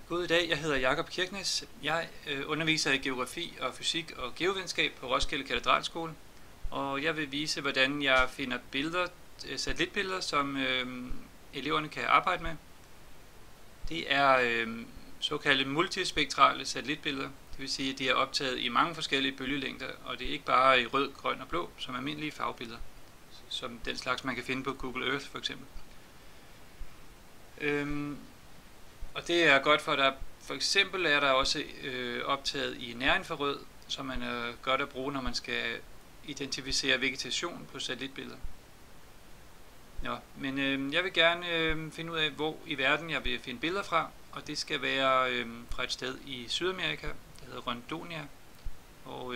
God dag, jeg hedder Jakob Kirknes. Jeg underviser i geografi og fysik og geovidenskab på Roskilde Katedralskole, og jeg vil vise, hvordan jeg finder billeder, satellitbilleder, som eleverne kan arbejde med. Det er såkaldte multispektrale satellitbilleder, det vil sige, at de er optaget i mange forskellige bølgelængder, og det er ikke bare i rød, grøn og blå, som almindelige farvebilleder, som den slags, man kan finde på Google Earth for eksempel. Og det er godt, for eksempel er der også optaget i nærinfrarød, som man er godt at bruge, når man skal identificere vegetation på satellitbilleder. Ja, men jeg vil gerne finde ud af, hvor i verden jeg vil finde billeder fra, og det skal være fra et sted i Sydamerika, der hedder Rondonia, og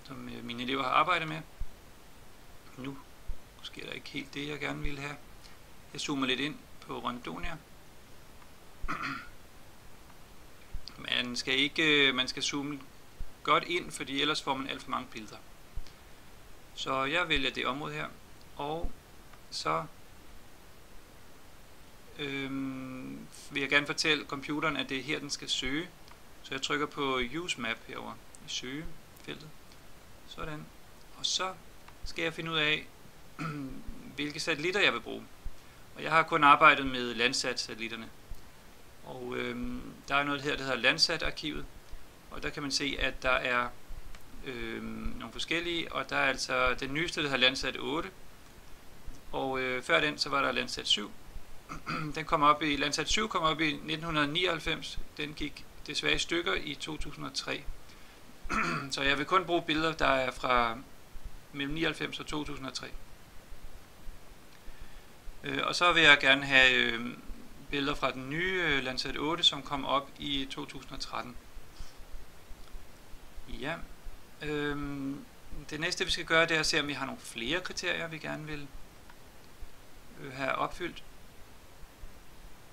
som mine elever har arbejdet med. Nu sker der ikke helt det, jeg gerne ville have. Jeg zoomer lidt ind på Rondonia. Man skal zoome godt ind, fordi ellers får man alt for mange billeder. Så jeg vælger det område her, og så vil jeg gerne fortælle computeren, at det er her, den skal søge. Så jeg trykker på Use Map herover i søgefeltet. Sådan. Og så skal jeg finde ud af, hvilke satellitter jeg vil bruge. Og jeg har kun arbejdet med Landsat-satellitterne. Og der er noget her, der hedder Landsat-arkivet, og der kan man se, at der er nogle forskellige, og der er altså den nyeste, der hedder Landsat 8, og før den, så var der Landsat 7. Landsat 7 kom op i 1999, den gik desværre i stykker i 2003. Så jeg vil kun bruge billeder, der er fra mellem 99 og 2003. Og så vil jeg gerne have billeder fra den nye Landsat 8, som kom op i 2013. Ja. Det næste vi skal gøre, det er at se, om vi har nogle flere kriterier, vi gerne vil have opfyldt.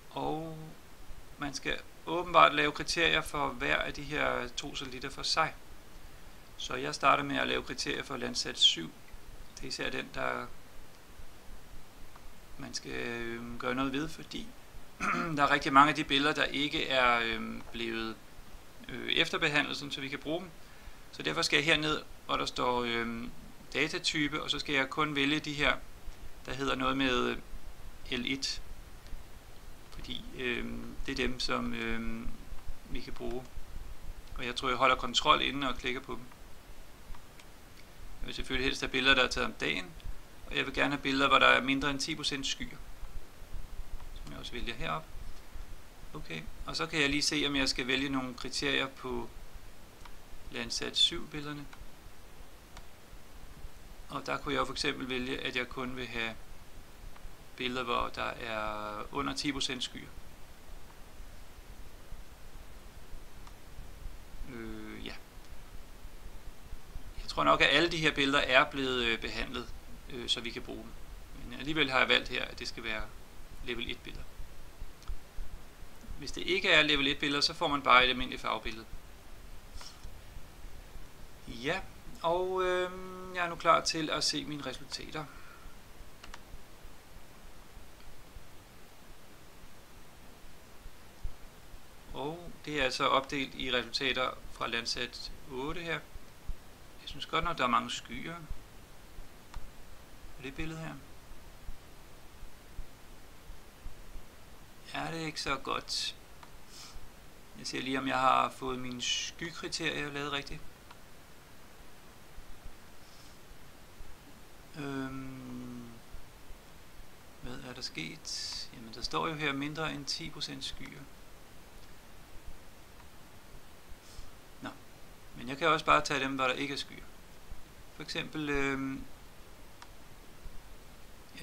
Og man skal åbenbart lave kriterier for hver af de her to satellitter for sig. Så jeg starter med at lave kriterier for Landsat 7. Det er især den, der man skal gøre noget ved, fordi der er rigtig mange af de billeder, der ikke er blevet efterbehandlet, så vi kan bruge dem. Så derfor skal jeg herned, hvor der står datatype, og så skal jeg kun vælge de her, der hedder noget med L1. Fordi det er dem, som vi kan bruge. Og jeg tror, jeg holder kontrol inde og klikker på dem. Jeg vil selvfølgelig helst have billeder, der er taget om dagen. Og jeg vil gerne have billeder, hvor der er mindre end 10% skyer. Som jeg også vælger heroppe. Okay, og så kan jeg lige se, om jeg skal vælge nogle kriterier på Landsat 7 billederne. Og der kunne jeg for eksempel vælge, at jeg kun vil have billeder, hvor der er under 10% skyer. Ja. Jeg tror nok, at alle de her billeder er blevet behandlet, så vi kan bruge dem. Men alligevel har jeg valgt her, at det skal være level 1 billeder. Hvis det ikke er level 1 billeder, så får man bare et almindeligt farvebillede. Ja, og jeg er nu klar til at se mine resultater. Og det er altså opdelt i resultater fra Landsat 8 her. Jeg synes godt nok, der er mange skyer på det billede her. Er det ikke så godt? Jeg ser lige, om jeg har fået mine skykriterier lavet rigtigt. Hvad er der sket? Jamen, der står jo her mindre end 10% skyer. Nå, men jeg kan også bare tage dem, hvor der ikke er skyer. For eksempel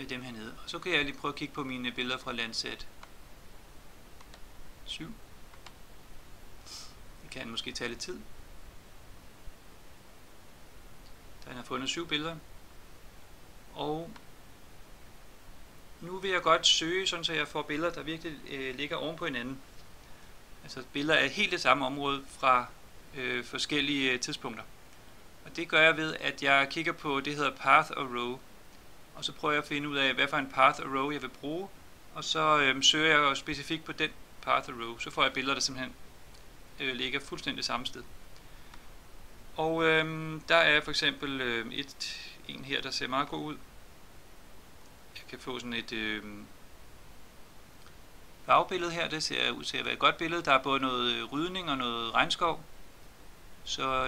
dem hernede. Og så kan jeg lige prøve at kigge på mine billeder fra Landsat 7. Det kan måske tage lidt tid. Der har fundet 7 billeder. Og nu vil jeg godt søge, sådan så jeg får billeder, der virkelig ligger oven på hinanden. Altså billeder af helt det samme område fra forskellige tidspunkter. Og det gør jeg ved, at jeg kigger på det, der hedder Path og Row. Og så prøver jeg at finde ud af, hvad for en Path og Row jeg vil bruge. og så søger jeg specifikt på den path row, så får jeg billeder, der simpelthen ligger fuldstændig samme sted. Og der er for eksempel en her, der ser meget god ud. Jeg kan få sådan et farvebillede her, det ser ud til at være et godt billede. Der er både noget rydning og noget regnskov. Så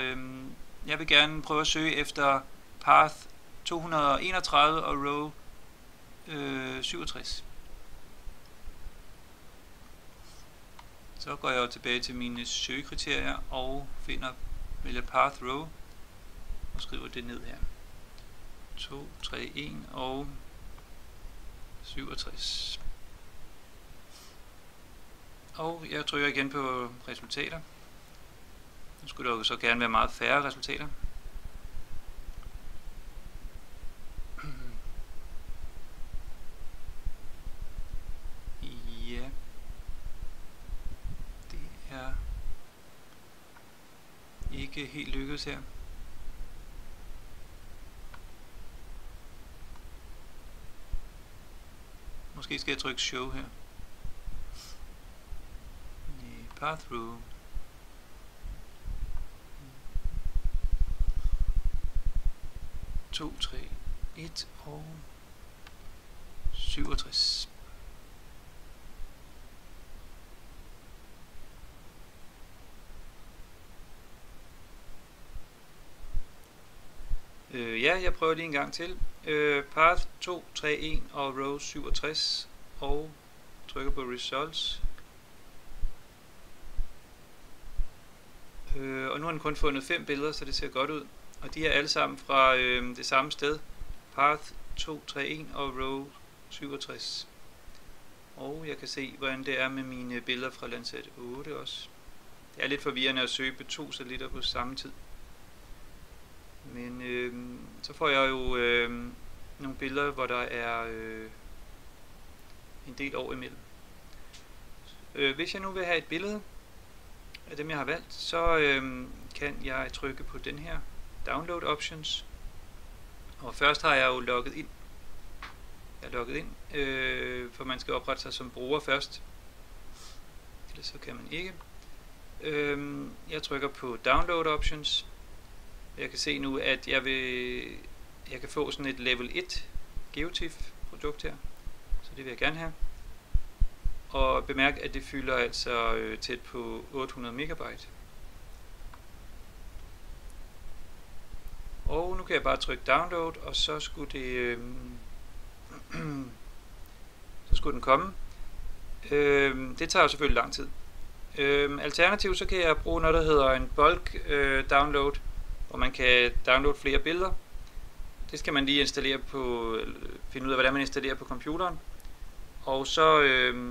jeg vil gerne prøve at søge efter path 231 og row 67. Så går jeg tilbage til mine søgekriterier og vælger path row og skriver det ned her. 2, 3, 1 og 67. Og jeg trykker igen på resultater. Nu skulle der jo så gerne være meget færre resultater. Ja. Det er ikke helt lykkedes her. Måske skal jeg trykke show her. Path row. To, 3, 1 og 67. Ja, jeg prøver lige en gang til. Path 2, 3, 1 og row 67 og trykker på results. Og nu har den kun fundet 5 billeder, så det ser godt ud. Og de er alle sammen fra det samme sted. Path 2, 3, 1 og row 67. Og jeg kan se, hvordan det er med mine billeder fra Landsat 8 også. Det er lidt forvirrende at søge på 2 satellitter på samme tid. Men så får jeg jo nogle billeder, hvor der er en del år imellem. Hvis jeg nu vil have et billede af dem, jeg har valgt, så kan jeg trykke på den her Download Options. Og først har jeg jo logget ind. Jeg er logget ind, for man skal oprette sig som bruger først. Ellers så kan man ikke. Jeg trykker på Download Options. Jeg kan se nu, at jeg kan få sådan et level 1 GeoTIFF produkt her. Så det vil jeg gerne have. Og bemærk, at det fylder altså tæt på 800 megabyte. Og nu kan jeg bare trykke download, og så skulle det så skulle den komme. Det tager jo selvfølgelig lang tid. Alternativt så kan jeg bruge noget, der hedder en bulk download, hvor man kan downloade flere billeder. Det skal man lige installere på, finde ud af, hvordan man installerer på computeren. Og så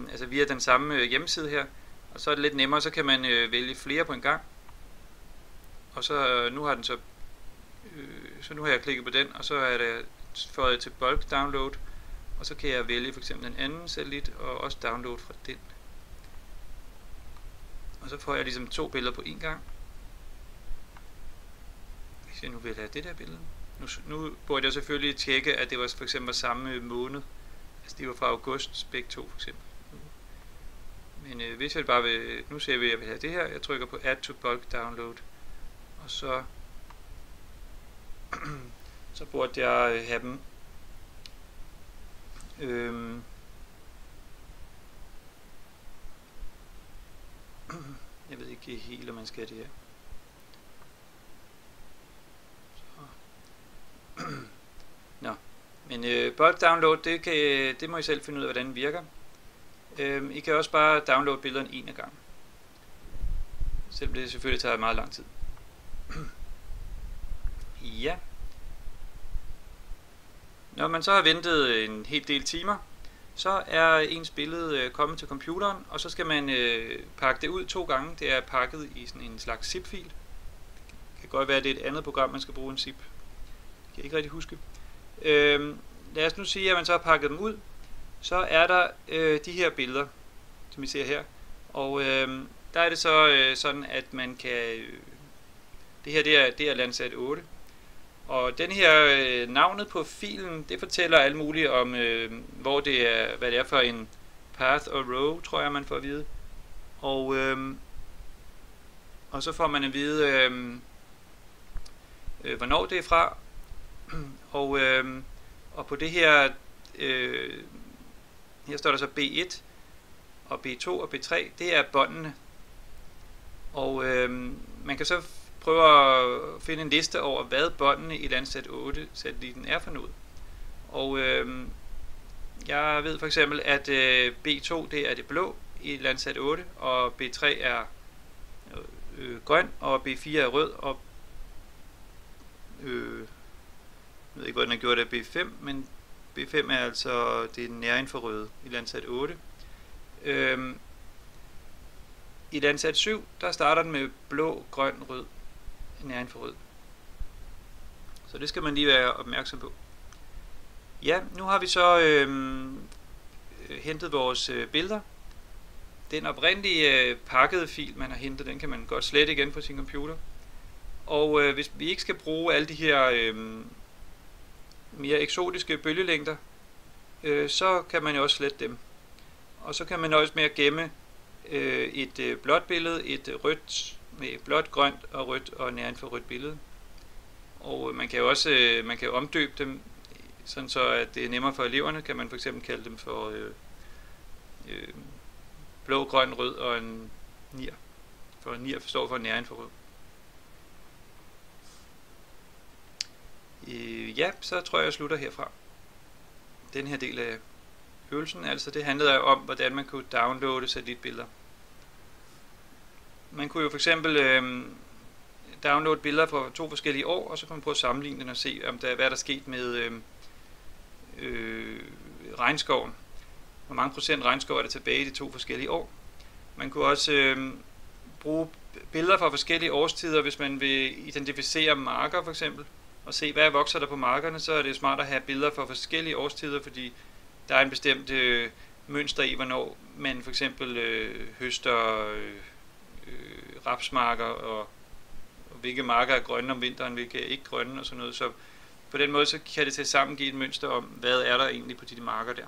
altså via den samme hjemmeside her, og så er det lidt nemmere, så kan man vælge flere på en gang. Og så nu har den så nu har jeg klikket på den, og så er det føjet til bulk download, og så kan jeg vælge for eksempel en anden satellit og også download fra den. Og så får jeg ligesom 2 billeder på en gang. Hvis jeg nu vil have det der billede. Nu burde jeg selvfølgelig tjekke, at det var for eksempel samme måned. Altså de var fra august, begge to for eksempel. Men hvis jeg bare vil, nu ser vi, at jeg vil have det her, jeg trykker på Add to Bulk Download, og så så burde jeg have dem jeg ved ikke helt, om man skal have det her. Nå, men bulk download, det må I selv finde ud af, hvordan det virker. I kan også bare downloade billederne en af gangen. Selvom det selvfølgelig tager meget lang tid. Ja. Når man så har ventet en hel del timer, så er ens billede kommet til computeren, og så skal man pakke det ud 2 gange. Det er pakket i sådan en slags zip-fil. Det kan godt være, at det er et andet program, man skal bruge en zip. Det kan jeg ikke rigtig huske. Lad os nu sige, at man så har pakket dem ud. Så er der de her billeder, som I ser her. Og der er det så sådan, at man kan... det her det er Landsat 8. Og den her navnet på filen, det fortæller alt muligt om, hvor det er, hvad det er for en path og row, tror jeg man får at vide. Og så får man at vide hvornår det er fra. Og på det her her står der så B1 og B2 og B3, det er båndene. Og man kan så prøve at finde en liste over, hvad båndene i Landsat 8-satellitten er for noget. Og jeg ved for eksempel, at B2 det er det blå i Landsat 8, og B3 er grøn, og B4 er rød, og jeg ved ikke, hvordan jeg gjorde det B5, men B5 er altså det nærinfrarøde i Landsat 8. I Landsat 7, der starter den med blå, grøn, rød, nærinfrarød. Så det skal man lige være opmærksom på. Ja, nu har vi så hentet vores billeder. Den oprindelige pakkede fil, man har hentet, den kan man godt slette igen på sin computer. Og hvis vi ikke skal bruge alle de her mere eksotiske bølgelængder, så kan man jo også slette dem. Og så kan man også med at gemme et blåt billede, et rødt med blåt, grønt og rødt og nærinfrarødt billede. Og man kan jo også omdøbe dem, sådan så at det er nemmere for eleverne. Kan man for eksempel kalde dem for blå, grøn, rød og en nier. For en nier står for nærinfrarød. Ja, så tror jeg slutter herfra. Den her del af øvelsen, altså det handlede om, hvordan man kunne downloade satellitbilleder. Man kunne jo for eksempel downloade billeder fra 2 forskellige år, og så kan man prøve at sammenligne den og se, om hvad der er sket med regnskoven. Hvor mange procent regnskov er der tilbage i de 2 forskellige år. Man kunne også bruge billeder fra forskellige årstider, hvis man vil identificere marker for eksempel, og se, hvad vokser der på markerne, så er det smart at have billeder fra forskellige årstider, fordi der er en bestemt mønster i, hvornår man for eksempel høster rapsmarker, og hvilke marker er grønne om vinteren, hvilke er ikke grønne og sådan noget. Så på den måde så kan det til sammen give et mønster om, hvad er der egentlig på de marker der.